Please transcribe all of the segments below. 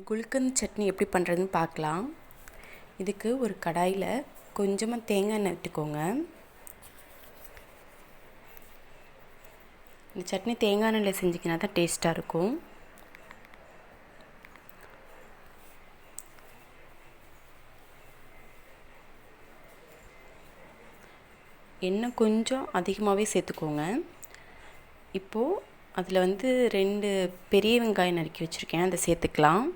குல்கந்த் சட்னி எப்படி பண்ணுறதுன்னு பார்க்கலாம். இதுக்கு ஒரு கடாயில் கொஞ்சமாக தேங்காய் எண்ணெய் விட்டுக்கோங்க. இந்த சட்னி தேங்காய் எண்ணெயில் செஞ்சிங்கன்னா தான் டேஸ்ட்டாக இருக்கும். எண்ணெய் கொஞ்சம் அதிகமாகவே சேர்த்துக்கோங்க. இப்போது அதில் 2 பெரிய வெங்காயம் நறுக்கி வச்சுருக்கேன், அதை சேர்த்துக்கலாம்.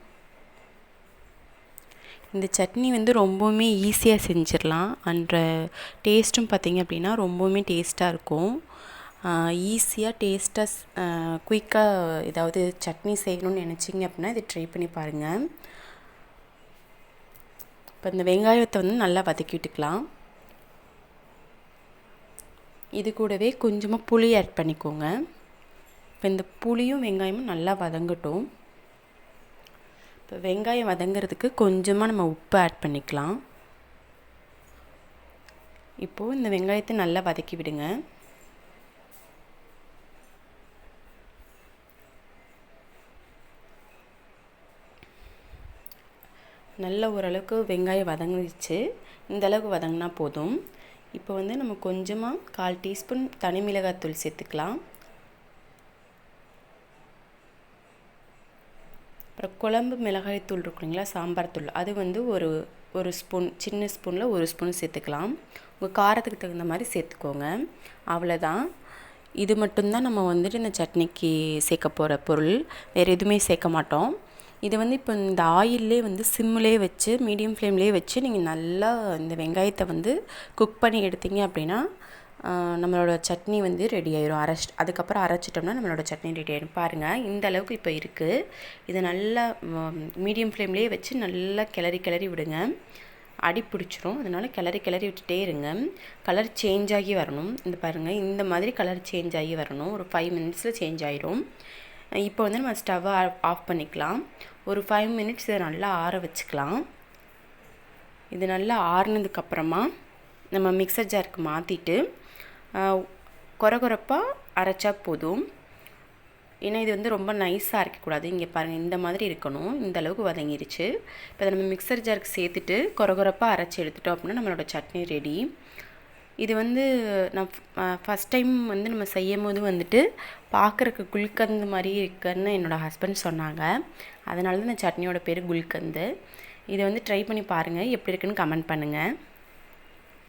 இந்த சட்னி ரொம்பவுமே ஈஸியாக செஞ்சிடலாம். அண்ட் டேஸ்ட்டும் பார்த்திங்க அப்படின்னா ரொம்பவுமே டேஸ்ட்டாக இருக்கும். ஈஸியாக டேஸ்ட்டாக குயிக்காக ஏதாவது சட்னி செய்யணும்னு நினச்சிங்க அப்படின்னா இதை ட்ரை பண்ணி பாருங்கள். இப்போ இந்த வெங்காயத்தை நல்லா வதக்கி விட்டுக்கலாம். இது கூடவே கொஞ்சமாக புளி ஆட் பண்ணிக்கோங்க. இப்போ இந்த புளியும் வெங்காயமும் நல்லா வதங்கட்டும். இப்போ வெங்காயம் வதங்கிறதுக்கு கொஞ்சமாக நம்ம உப்பு ஆட் பண்ணிக்கலாம். இப்போது இந்த வெங்காயத்தை நல்லா வதக்கி விடுங்க. நல்ல ஓரளவுக்கு வெங்காயம் வதங்கிடுச்சு. இந்த அளவுக்கு வதங்கினா போதும். இப்போ நம்ம கொஞ்சமாக 1/4 டீஸ்பூன் தனி மிளகாய்த்தூள் சேர்த்துக்கலாம். அப்புறம் குழம்பு மிளகாய்த்தூள் இருக்கு இல்லைங்களா, சாம்பார் தூள், அது ஒரு ஸ்பூன், சின்ன ஸ்பூனில் 1 ஸ்பூன் சேர்த்துக்கலாம். உங்கள் காரத்துக்கு தகுந்த மாதிரி சேர்த்துக்கோங்க. அவ்வளோதான். இது மட்டும்தான் நம்ம இந்த சட்னிக்கு சேர்க்க போகிற பொருள். வேறு எதுவுமே சேர்க்க மாட்டோம். இது இப்போ இந்த ஆயிலே சிம்மிலே வச்சு மீடியம் ஃப்ளேம்லேயே வச்சு நீங்கள் நல்லா இந்த வெங்காயத்தை குக் பண்ணி எடுத்தீங்க அப்படின்னா நம்மளோட சட்னி ரெடி ஆயிரும். அதுக்கப்புறம் அரைச்சிட்டோம்னா நம்மளோட சட்னி ரெடி ஆயிடும். பாருங்கள், இந்த அளவுக்கு இப்போ இருக்குது. இதை நல்லா மீடியம் ஃப்ளேம்லேயே வச்சு நல்லா கிளறி விடுங்க. அடி பிடிச்சிரும். அதனால் கிளறி விட்டுட்டே இருங்க. கலர் சேஞ்ச் ஆகி வரணும். இந்த பாருங்கள், இந்த மாதிரி கலர் சேஞ்ச் ஆகி வரணும். ஒரு 5 மினிட்ஸில் சேஞ்ச் ஆயிரும். இப்போ நம்ம ஸ்டவ்வை ஆஃப் பண்ணிக்கலாம். ஒரு 5 மினிட்ஸ் இதை நல்லா ஆற வச்சுக்கலாம். இது நல்லா ஆறுனதுக்கப்புறமா நம்ம மிக்சர் ஜாருக்கு மாற்றிட்டு கொரகொரப்பாக அரைச்சா போதும். ஏன்னா இது ரொம்ப நைஸாக அரைக்கக்கூடாது. இங்கே பாருங்கள், இந்த மாதிரி இருக்கணும். இந்த அளவுக்கு வதங்கிருச்சு. இப்போ அதை நம்ம மிக்சர் ஜாருக்கு சேர்த்துட்டு கொரகொரப்பாக அரைச்சி எடுத்துட்டோம் அப்படின்னா நம்மளோட சட்னி ரெடி. இது நான் ஃபஸ்ட் டைம் நம்ம செய்யும் போது பார்க்குறக்கு குல்கந்து மாதிரி இருக்குன்னு என்னோடய ஹஸ்பண்ட் சொன்னாங்க. அதனால தான் இந்த சட்னியோட பேர் குல்கந்து. இதை ட்ரை பண்ணி பாருங்கள். எப்படி இருக்குன்னு கமெண்ட் பண்ணுங்கள்.